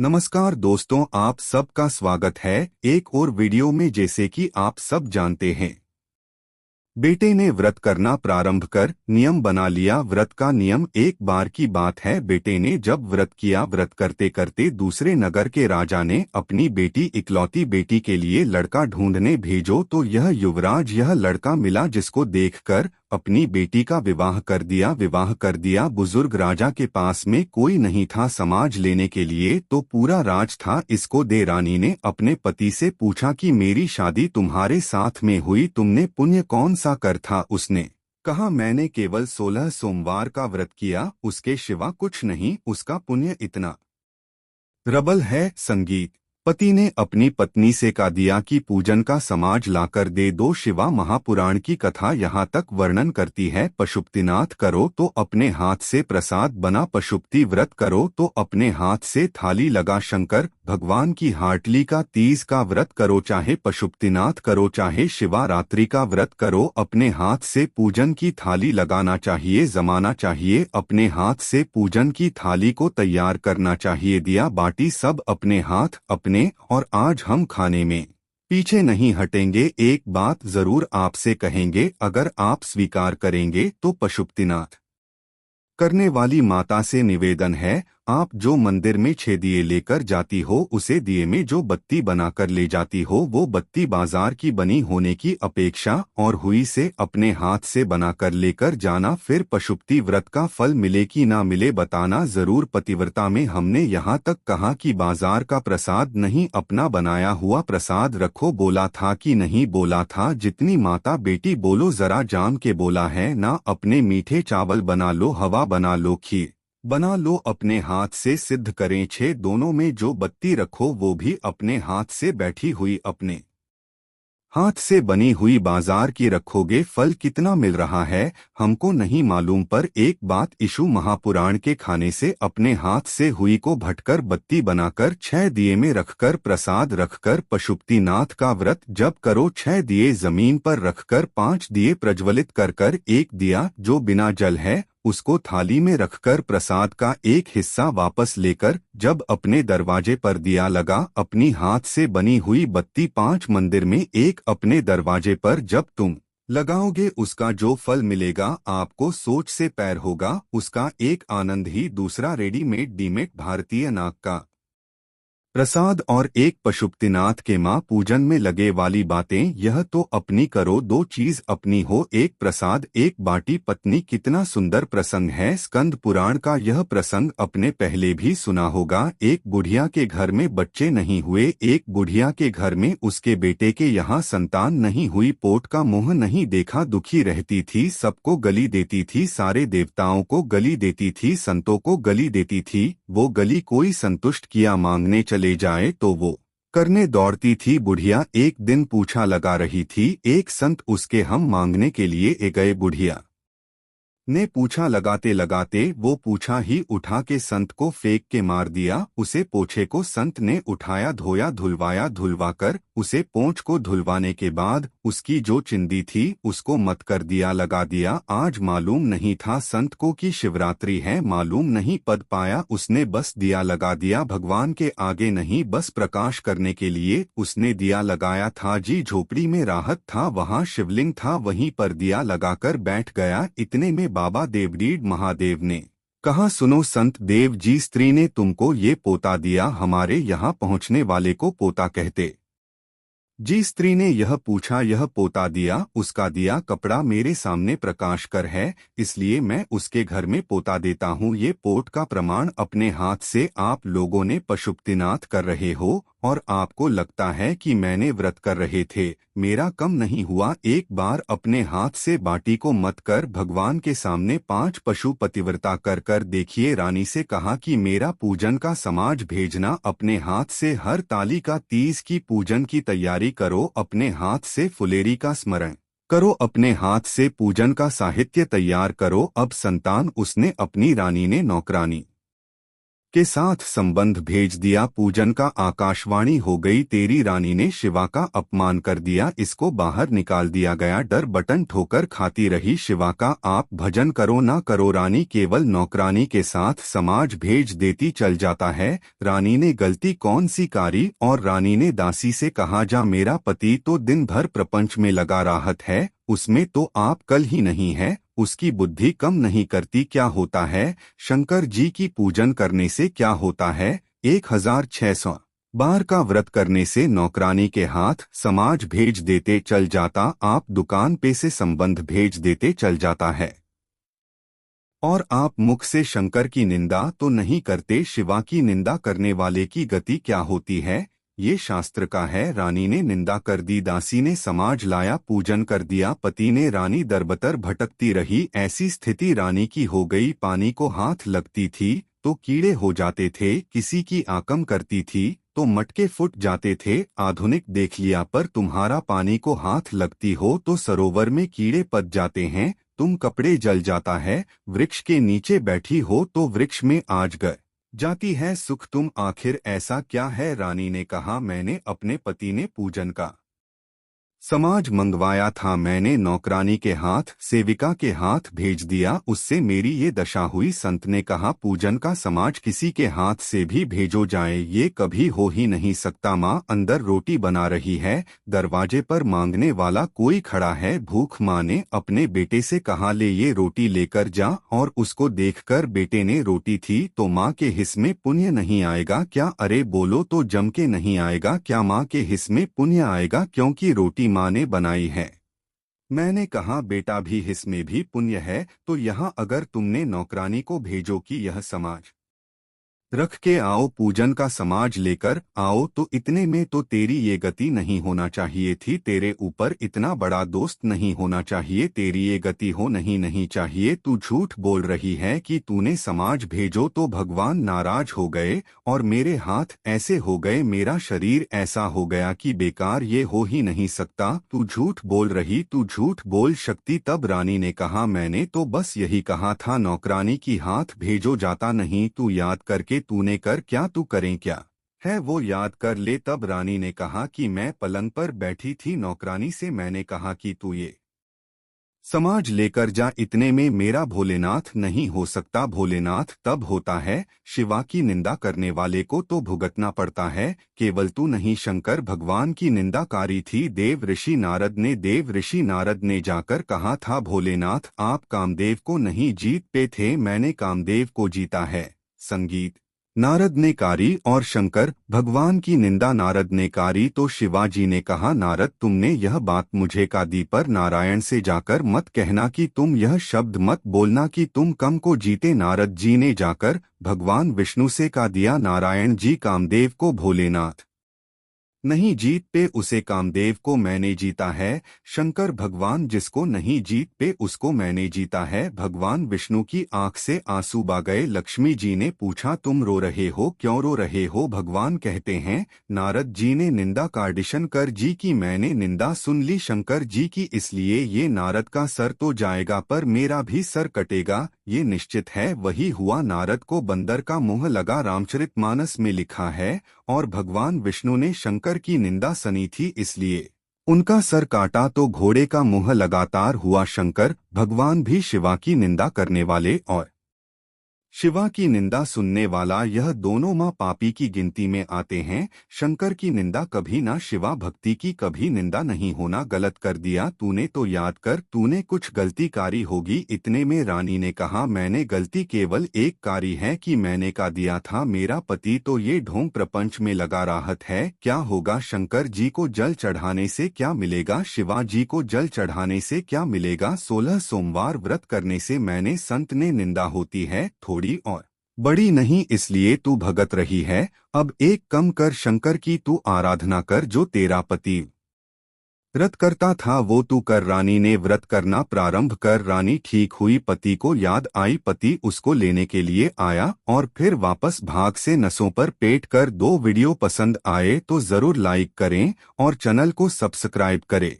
नमस्कार दोस्तों, आप सबका स्वागत है एक और वीडियो में। जैसे कि आप सब जानते हैं, बेटे ने व्रत करना प्रारंभ कर नियम बना लिया। व्रत का नियम एक बार की बात है। बेटे ने जब व्रत किया, व्रत करते करते दूसरे नगर के राजा ने अपनी बेटी, इकलौती बेटी के लिए लड़का ढूंढने भेजो तो यह युवराज, यह लड़का मिला, जिसको देखकर अपनी बेटी का विवाह कर दिया। बुजुर्ग राजा के पास में कोई नहीं था समाज लेने के लिए, तो पूरा राज था इसको दे। रानी ने अपने पति से पूछा कि मेरी शादी तुम्हारे साथ में हुई, तुमने पुण्य कौन सा कर था? उसने कहा, मैंने केवल 16 सोमवार का व्रत किया, उसके सिवा कुछ नहीं। उसका पुण्य इतना प्रबल है। संगीत। पति ने अपनी पत्नी से कहा दिया कि पूजन का समाज लाकर दे दो। शिवा महापुराण की कथा यहाँ तक वर्णन करती है। पशुपतिनाथ करो तो अपने हाथ से प्रसाद बना, पशुपति व्रत करो तो अपने हाथ से थाली लगा। शंकर भगवान की हाटली का तीज का व्रत करो, चाहे पशुपतिनाथ करो चाहे शिवरात्रि का व्रत करो, अपने हाथ से पूजन की थाली लगाना चाहिए, जमाना चाहिए, अपने हाथ से पूजन की थाली को तैयार करना चाहिए। दिया बाटी सब अपने हाथ अपने। और आज हम खाने में पीछे नहीं हटेंगे। एक बात जरूर आपसे कहेंगे, अगर आप स्वीकार करेंगे तो पशुपतिनाथ करने वाली माता से निवेदन है, आप जो मंदिर में 6 दिए लेकर जाती हो, उसे दिए में जो बत्ती बनाकर ले जाती हो, वो बत्ती बाजार की बनी होने की अपेक्षा और हुई से अपने हाथ से बनाकर लेकर जाना। फिर पशुपति व्रत का फल मिले कि ना मिले बताना जरूर। पतिव्रता में हमने यहाँ तक कहा कि बाजार का प्रसाद नहीं, अपना बनाया हुआ प्रसाद रखो। बोला था कि नहीं बोला था? जितनी माता बेटी बोलो, जरा जान के बोला है ना। अपने मीठे चावल बना लो, हवा बना लो, खीर बना लो, अपने हाथ से सिद्ध करें। 6 दोनों में जो बत्ती रखो वो भी अपने हाथ से बैठी हुई, अपने हाथ से बनी हुई बाजार की रखोगे। फल कितना मिल रहा है हमको नहीं मालूम, पर एक बात इशु महापुराण के खाने से अपने हाथ से हुई को भटकर बत्ती बनाकर 6 दिए में रखकर प्रसाद रखकर पशुपतिनाथ का व्रत जब करो। 6 दिए जमीन पर रखकर 5 दिए प्रज्वलित कर एक दिया जो बिना जल है उसको थाली में रखकर प्रसाद का एक हिस्सा वापस लेकर जब अपने दरवाजे पर दिया लगा, अपनी हाथ से बनी हुई बत्ती 5 मंदिर में एक अपने दरवाजे पर जब तुम लगाओगे, उसका जो फल मिलेगा आपको सोच से पैर होगा। उसका एक आनंद ही दूसरा। रेडीमेड डीमेट भारतीय नाग का प्रसाद और एक पशुपतिनाथ के माँ पूजन में लगे वाली बातें, यह तो अपनी करो, दो चीज अपनी हो, एक प्रसाद एक बाटी पत्नी। कितना सुंदर प्रसंग है। स्कंद पुराण का यह प्रसंग अपने पहले भी सुना होगा। एक बुढ़िया के घर में बच्चे नहीं हुए, एक बुढ़िया के घर में उसके बेटे के यहाँ संतान नहीं हुई, पोट का मुंह नहीं देखा, दुखी रहती थी, सबको गली देती थी, सारे देवताओं को गली देती थी, संतों को गली देती थी। वो गली कोई संतुष्ट किया मांगने ले जाए तो वो करने दौड़ती थी। बुढ़िया एक दिन पूछा लगा रही थी, एक संत उसके हम मांगने के लिए गए। बुढ़िया ने पूछा लगाते लगाते वो पूछा ही उठा के संत को फेंक के मार दिया। उसे पोछे को संत ने उठाया, धोया, धुलवाया, धुलवाकर उसे पोंछ को धुलवाने के बाद उसकी जो चिंदी थी उसको मत कर दिया लगा दिया। आज मालूम नहीं था संत को कि शिवरात्रि है, मालूम नहीं पद पाया, उसने बस दिया लगा दिया। भगवान के आगे नहीं, बस प्रकाश करने के लिए उसने दिया लगाया था। जी झोपड़ी में राहत था, वहाँ शिवलिंग था, वहीं पर दिया लगाकर बैठ गया। इतने में बाबा देवडीड महादेव ने कहा, सुनो संत देव जी, स्त्री ने तुमको ये पोता दिया, हमारे यहाँ पहुँचने वाले को पोता कहते जी। स्त्री ने यह पूछा, यह पोता दिया, उसका दिया कपड़ा मेरे सामने प्रकाश कर है, इसलिए मैं उसके घर में पोता देता हूँ। ये पोत का प्रमाण अपने हाथ से आप लोगों ने पशुपतिनाथ कर रहे हो और आपको लगता है कि मैंने व्रत कर रहे थे, मेरा कम नहीं हुआ। एक बार अपने हाथ से बाटी को मत कर भगवान के सामने 5 पशु पतिव्रता कर देखिए। रानी से कहा कि मेरा पूजन का समाज भेजना, अपने हाथ से हर ताली का तीज की पूजन की तैयारी करो, अपने हाथ से फुलेरी का स्मरण करो, अपने हाथ से पूजन का साहित्य तैयार करो। अब संतान उसने अपनी रानी ने नौकरानी के साथ संबंध भेज दिया। पूजन का आकाशवाणी हो गई, तेरी रानी ने शिवा का अपमान कर दिया, इसको बाहर निकाल दिया गया। डर बटन ठोकर खाती रही शिवा का, आप भजन करो ना करो रानी केवल नौकरानी के साथ समाज भेज देती चल जाता है। रानी ने गलती कौन सी कारी, और रानी ने दासी से कहा जा मेरा पति तो दिन भर प्रपंच में लगा राहत है, उसमें तो आप कल ही नहीं है, उसकी बुद्धि कम नहीं करती क्या होता है, शंकर जी की पूजन करने से क्या होता है। 1600 बार का व्रत करने से नौकरानी के हाथ समाज भेज देते चल जाता, आप दुकान पे से संबंध भेज देते चल जाता है। और आप मुख से शंकर की निंदा तो नहीं करते, शिवा की निंदा करने वाले की गति क्या होती है, ये शास्त्र का है। रानी ने निंदा कर दी, दासी ने समाज लाया, पूजन कर दिया, पति ने रानी दरबतर भटकती रही। ऐसी स्थिति रानी की हो गई, पानी को हाथ लगती थी तो कीड़े हो जाते थे, किसी की आकम करती थी तो मटके फूट जाते थे। आधुनिक देख लिया, पर तुम्हारा पानी को हाथ लगती हो तो सरोवर में कीड़े पच जाते हैं, तुम कपड़े जल जाता है, वृक्ष के नीचे बैठी हो तो वृक्ष में आज गए जाती है सुख तुम, आखिर ऐसा क्या है। रानी ने कहा मैंने अपने पति ने पूजन का समाज मंगवाया था, मैंने नौकरानी के हाथ सेविका के हाथ भेज दिया, उससे मेरी ये दशा हुई। संत ने कहा पूजन का समाज किसी के हाथ से भी भेजो जाए, ये कभी हो ही नहीं सकता। माँ अंदर रोटी बना रही है, दरवाजे पर मांगने वाला कोई खड़ा है, भूख। माँ ने अपने बेटे से कहा ले ये रोटी लेकर जा, और उसको देखकर बेटे ने रोटी थी तो माँ के हिस्से में पुण्य नहीं आएगा क्या, अरे बोलो तो जम के नहीं आएगा क्या, माँ के हिस्से में पुण्य आएगा क्योंकि रोटी माँ ने बनाई है। मैंने कहा बेटा भी हिस्से में भी पुण्य है, तो यहाँ अगर तुमने नौकरानी को भेजो कि यह समाज रख के आओ, पूजन का समाज लेकर आओ, तो इतने में तो तेरी ये गति नहीं होना चाहिए थी, तेरे ऊपर इतना बड़ा दोस्त नहीं होना चाहिए, तेरी ये गति हो नहीं चाहिए। तू झूठ बोल रही है कि तूने समाज भेजो तो भगवान नाराज हो गए और मेरे हाथ ऐसे हो गए, मेरा शरीर ऐसा हो गया कि बेकार, ये हो ही नहीं सकता, तू झूठ बोल रही, तू झूठ बोल सकती। तब रानी ने कहा मैंने तो बस यही कहा था, नौकरानी की हाथ भेजो जाता नहीं, तू याद करके तूने कर क्या, तू करें क्या है वो याद कर ले। तब रानी ने कहा कि मैं पलंग पर बैठी थी, नौकरानी से मैंने कहा कि तू ये समाज लेकर जा, इतने में मेरा भोलेनाथ नहीं हो सकता, भोलेनाथ तब होता है, शिवा की निंदा करने वाले को तो भुगतना पड़ता है, केवल तू नहीं। शंकर भगवान की निंदाकारी थी। देव ऋषि नारद ने जाकर कहा था भोलेनाथ आप कामदेव को नहीं जीत पे थे, मैंने कामदेव को जीता है। संगीत नारद ने कारी और शंकर भगवान की निंदा नारद ने कारी, तो शिवाजी ने कहा नारद तुमने यह बात मुझे का दी, पर नारायण से जाकर मत कहना कि तुम यह शब्द मत बोलना कि तुम कम को जीते। नारद जी ने जाकर भगवान विष्णु से का दिया, नारायण जी कामदेव को भोलेनाथ नहीं जीत पे, उसे कामदेव को मैंने जीता है। शंकर भगवान जिसको नहीं जीत पे उसको मैंने जीता है। भगवान विष्णु की आंख से आंसू बह गए। लक्ष्मी जी ने पूछा तुम रो रहे हो, क्यों रो रहे हो। भगवान कहते हैं नारद जी ने निंदा कार्ड शंकर जी की मैंने निंदा सुन ली शंकर जी की, इसलिए ये नारद का सर तो जाएगा पर मेरा भी सर कटेगा, ये निश्चित है। वही हुआ, नारद को बंदर का मुंह लगा, रामचरितमानस में लिखा है। और भगवान विष्णु ने शंकर की निंदा सनी थी, इसलिए उनका सर काटा, तो घोड़े का मुंह लगातार हुआ। शंकर भगवान भी शिवा की निंदा करने वाले और शिवा की निंदा सुनने वाला, यह दोनों माँ पापी की गिनती में आते हैं। शंकर की निंदा कभी ना, शिवा भक्ति की कभी निंदा नहीं होना। गलत कर दिया तूने तो याद कर, तूने कुछ गलती कारी होगी। इतने में रानी ने कहा मैंने गलती केवल एक कारी है कि मैंने का दिया था, मेरा पति तो ये ढोंग प्रपंच में लगा राहत है, क्या होगा। शंकर जी को जल चढ़ाने से क्या मिलेगा, शिवा जी को जल चढ़ाने से क्या मिलेगा। 16 सोमवार व्रत करने से मैंने संत ने निंदा होती है, थोड़ी और बड़ी नहीं, इसलिए तू भगत रही है। अब एक कम कर, शंकर की तू आराधना कर, जो तेरा पति व्रत करता था वो तू कर। रानी ने व्रत करना प्रारंभ कर, रानी ठीक हुई, पति को याद आई, पति उसको लेने के लिए आया और फिर वापस भाग से नसों पर पेट कर। 2 वीडियो पसंद आए तो जरूर लाइक करें और चैनल को सब्सक्राइब करें।